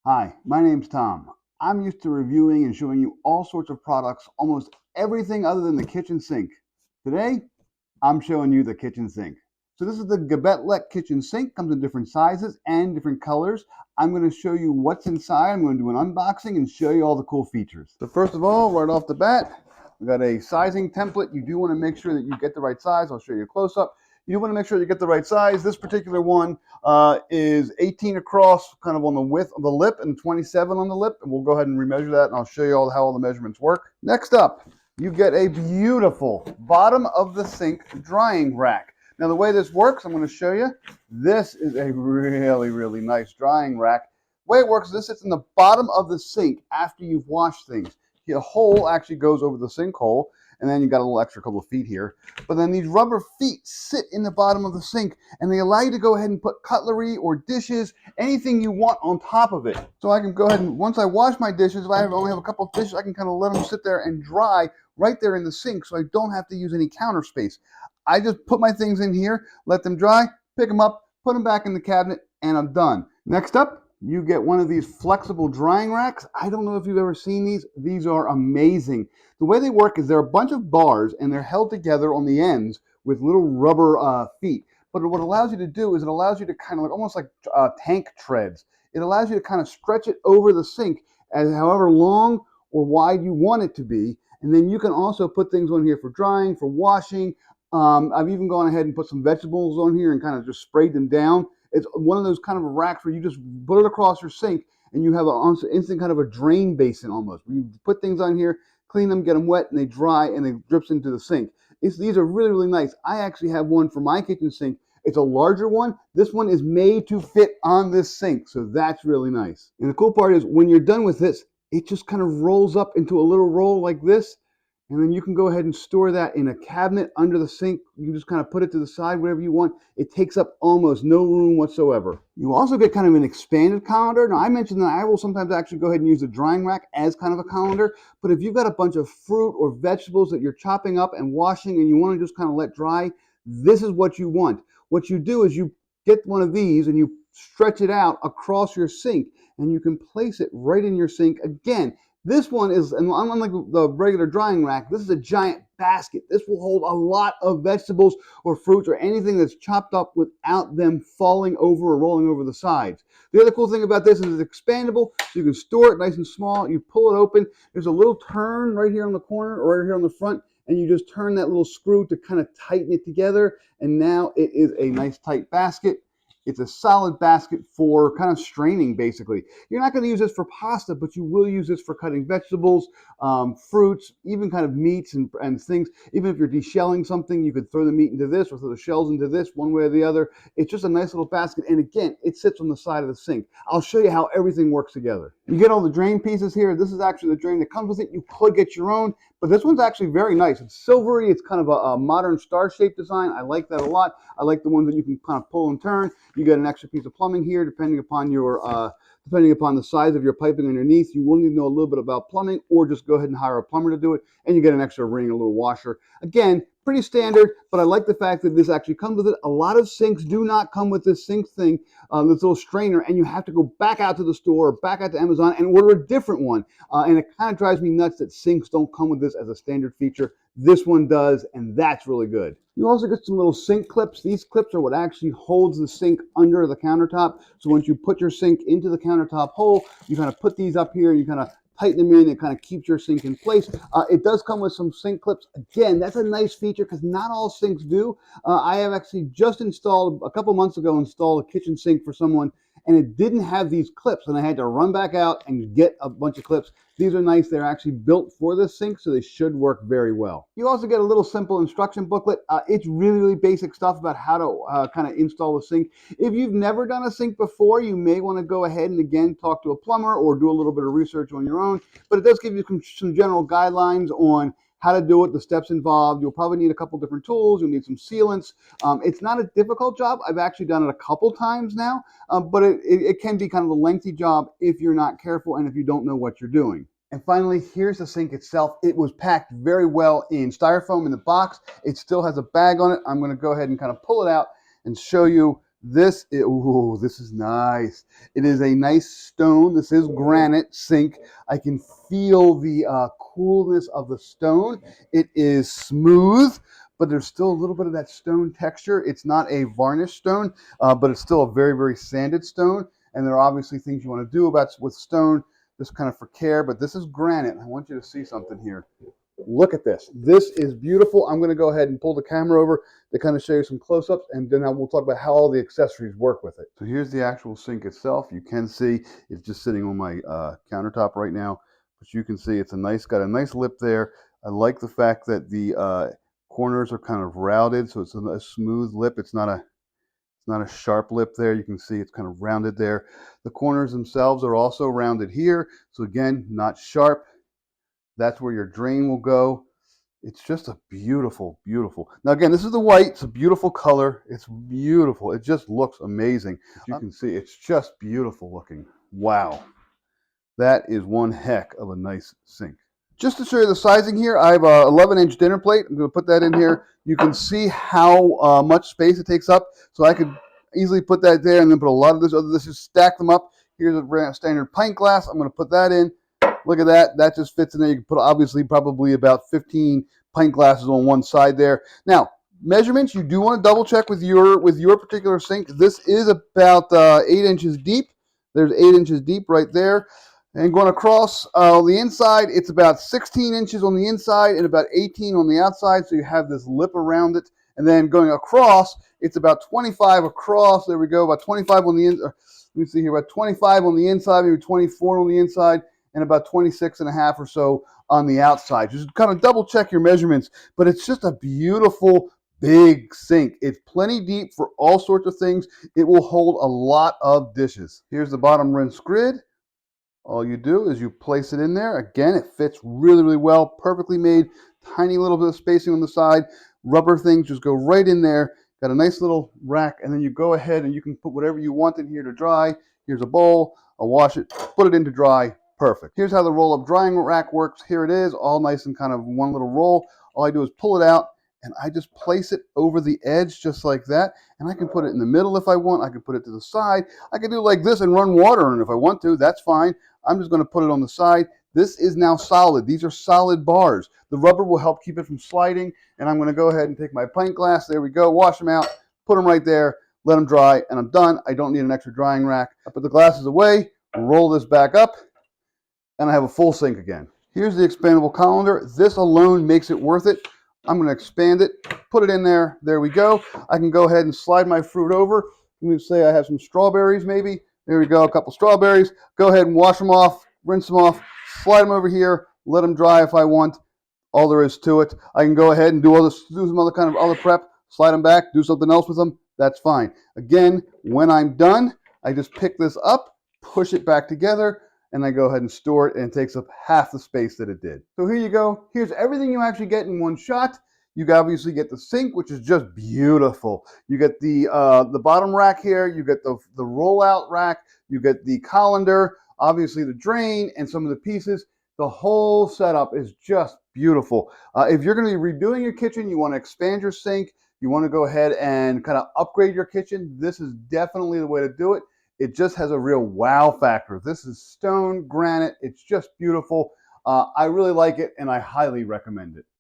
Hi, my name's Tom. I'm used to reviewing and showing you all sorts of products, almost everything other than the kitchen sink. Today, I'm showing you the kitchen sink. So this is the Granite kitchen sink, comes in different sizes and different colors. I'm going to show you what's inside. I'm going to do an unboxing and show you all the cool features. So first of all, right off the bat, we've got a sizing template. You do want to make sure that you get the right size. I'll show you a close-up. You want to make sure you get the right size. This particular one is 18 across, kind of on the width of the lip, and 27 on the lip. And we'll go ahead and remeasure that, and I'll show you how all the measurements work. Next up, you get a beautiful bottom of the sink drying rack. Now the way this works, I'm going to show you. This is a really nice drying rack. The way it works is this sits in the bottom of the sink after you've washed things. The hole actually goes over the sink hole, and then you got a little extra couple of feet here. But then these rubber feet sit in the bottom of the sink, and they allow you to go ahead and put cutlery or dishes, anything you want on top of it. So I can go ahead and, once I wash my dishes, if I only have a couple of dishes, I can kind of let them sit there and dry right there in the sink, so I don't have to use any counter space. I just put my things in here, let them dry, pick them up, put them back in the cabinet, and I'm done. Next up, you get one of these flexible drying racks. I don't know if you've ever seen these. These are amazing. The way they work is they're a bunch of bars, and they're held together on the ends with little rubber feet. But what it allows you to do is it allows you to kind of almost like tank treads. It allows you to kind of stretch it over the sink as however long or wide you want it to be. And then you can also put things on here for drying, for washing. I've even gone ahead and put some vegetables on here and kind of just sprayed them down. It's one of those kind of racks where you just put it across your sink and you have an instant kind of a drain basin almost. Where you put things on here, clean them, get them wet, and they dry and it drips into the sink. These are really nice. I actually have one for my kitchen sink. It's a larger one. This one is made to fit on this sink, so that's really nice. And the cool part is when you're done with this, it just kind of rolls up into a little roll like this. And then you can go ahead and store that in a cabinet under the sink. You can just kind of put it to the side, wherever you want. It takes up almost no room whatsoever. You also get kind of an expanded colander. Now, I mentioned that I will sometimes actually go ahead and use the drying rack as kind of a colander. But if you've got a bunch of fruit or vegetables that you're chopping up and washing and you want to just kind of let dry, this is what you want. What you do is you get one of these and you stretch it out across your sink, and you can place it right in your sink. Again, this one is, and unlike the regular drying rack, this is a giant basket. This will hold a lot of vegetables or fruits or anything that's chopped up without them falling over or rolling over the sides. The other cool thing about this is it's expandable, so you can store it nice and small. You pull it open. There's a little turn right here on the corner or right here on the front, and you just turn that little screw to kind of tighten it together, and now it is a nice tight basket. It's a solid basket for kind of straining, basically. You're not going to use this for pasta, but you will use this for cutting vegetables, fruits, even kind of meats and things. Even if you're deshelling something, you could throw the meat into this or throw the shells into this, one way or the other. It's just a nice little basket. And again, it sits on the side of the sink. I'll show you how everything works together. You get all the drain pieces here. This is actually the drain that comes with it. You could get your own, but this one's actually very nice. It's silvery. It's kind of a modern star-shaped design. I like that a lot. I like the ones that you can kind of pull and turn. You get an extra piece of plumbing here, depending upon the size of your piping underneath. You will need to know a little bit about plumbing, or just go ahead and hire a plumber to do it, and you get an extra ring, a little washer. Again, pretty standard, but I like the fact that this actually comes with it. A lot of sinks do not come with this sink thing, this little strainer, and you have to go back out to the store or back out to Amazon and order a different one. And it kind of drives me nuts that sinks don't come with this as a standard feature. This one does, and that's really good. You also get some little sink clips. These clips are what actually holds the sink under the countertop. So once you put your sink into the countertop hole, you kind of put these up here and you kind of tighten them in. It kind of keeps your sink in place. It does come with some sink clips. Again, that's a nice feature because not all sinks do. I have actually just installed, a couple months ago, installed a kitchen sink for someone, and it didn't have these clips, and I had to run back out and get a bunch of clips. These are nice. They're actually built for this sink, so they should work very well. You also get a little simple instruction booklet. It's really basic stuff about how to kind of install a sink. If you've never done a sink before, you may want to go ahead and again talk to a plumber or do a little bit of research on your own, but it does give you some general guidelines on how to do it, the steps involved. You'll probably need a couple different tools. You'll need some sealants. It's not a difficult job. I've actually done it a couple times now, but it can be kind of a lengthy job if you're not careful and if you don't know what you're doing. And finally, here's the sink itself. It was packed very well in styrofoam in the box. It still has a bag on it. I'm going to go ahead and kind of pull it out and show you Ooh, this is nice. It is a nice stone. This is granite sink. I can feel the coolness of the stone. It is smooth, but there's still a little bit of that stone texture. It's not a varnished stone, but it's still a very, very sanded stone. And there are obviously things you want to do with stone, just kind of for care. But this is granite. I want you to see something here. Look at this. This is beautiful. I'm going to go ahead and pull the camera over to kind of show you some close-ups, and then we'll talk about how all the accessories work with it. So here's the actual sink itself. You can see it's just sitting on my countertop right now, but you can see it's got a nice lip there. I like the fact that the corners are kind of rounded, so it's a smooth lip. It's not a sharp lip there. You can see it's kind of rounded there. The corners themselves are also rounded here, so again, not sharp. That's where your drain will go. It's just a beautiful, beautiful. Now again, this is the white. It's a beautiful color. It's beautiful. It just looks amazing. As you can see, it's just beautiful looking. Wow. That is one heck of a nice sink. Just to show you the sizing here, I have a 11-inch dinner plate. I'm going to put that in here. You can see how much space it takes up. So I could easily put that there and then put a lot of this other dishes, stack them up. Here's a standard pint glass. I'm going to put that in. Look at that. That just fits in there. You can put obviously probably about 15 pint glasses on one side there. Now, measurements, you do want to double check with your particular sink. This is about 8 inches deep. There's 8 inches deep right there. And going across the inside, it's about 16 inches on the inside and about 18 on the outside. So you have this lip around it. And then going across, it's about 25 across. There we go. About 25 on the inside. Let me see here. About 25 on the inside, maybe 24 on the inside, and about 26 and a half or so on the outside. Just kind of double check your measurements, but it's just a beautiful big sink. It's plenty deep for all sorts of things. It will hold a lot of dishes. Here's the bottom rinse grid. All you do is you place it in there. Again, it fits really, really well, perfectly made, tiny little bit of spacing on the side. Rubber things just go right in there. Got a nice little rack, and then you go ahead and you can put whatever you want in here to dry. Here's a bowl. I'll wash it, put it in to dry. Perfect. Here's how the roll-up drying rack works. Here it is, all nice and kind of one little roll. All I do is pull it out, and I just place it over the edge just like that. And I can put it in the middle if I want. I can put it to the side. I can do it like this and run water in it if I want to. That's fine. I'm just going to put it on the side. This is now solid. These are solid bars. The rubber will help keep it from sliding. And I'm going to go ahead and take my pint glass. There we go. Wash them out. Put them right there. Let them dry. And I'm done. I don't need an extra drying rack. I put the glasses away. Roll this back up. And I have a full sink again. Here's the expandable colander. This alone makes it worth it. I'm going to expand it, put it in there. There we go. I can go ahead and slide my fruit over. Let me say I have some strawberries maybe. There we go, a couple strawberries. Go ahead and wash them off, rinse them off, slide them over here, let them dry if I want. All there is to it. I can go ahead and do some other kind of other prep, slide them back, do something else with them. That's fine. Again, when I'm done, I just pick this up, push it back together, and I go ahead and store it, and it takes up half the space that it did. So here you go. Here's everything you actually get in one shot. You obviously get the sink, which is just beautiful. You get the bottom rack here. You get the rollout rack. You get the colander, obviously the drain, and some of the pieces. The whole setup is just beautiful. If you're going to be redoing your kitchen, you want to expand your sink, you want to go ahead and kind of upgrade your kitchen, this is definitely the way to do it. It just has a real wow factor. This is stone, granite. It's just beautiful. I really like it, and I highly recommend it.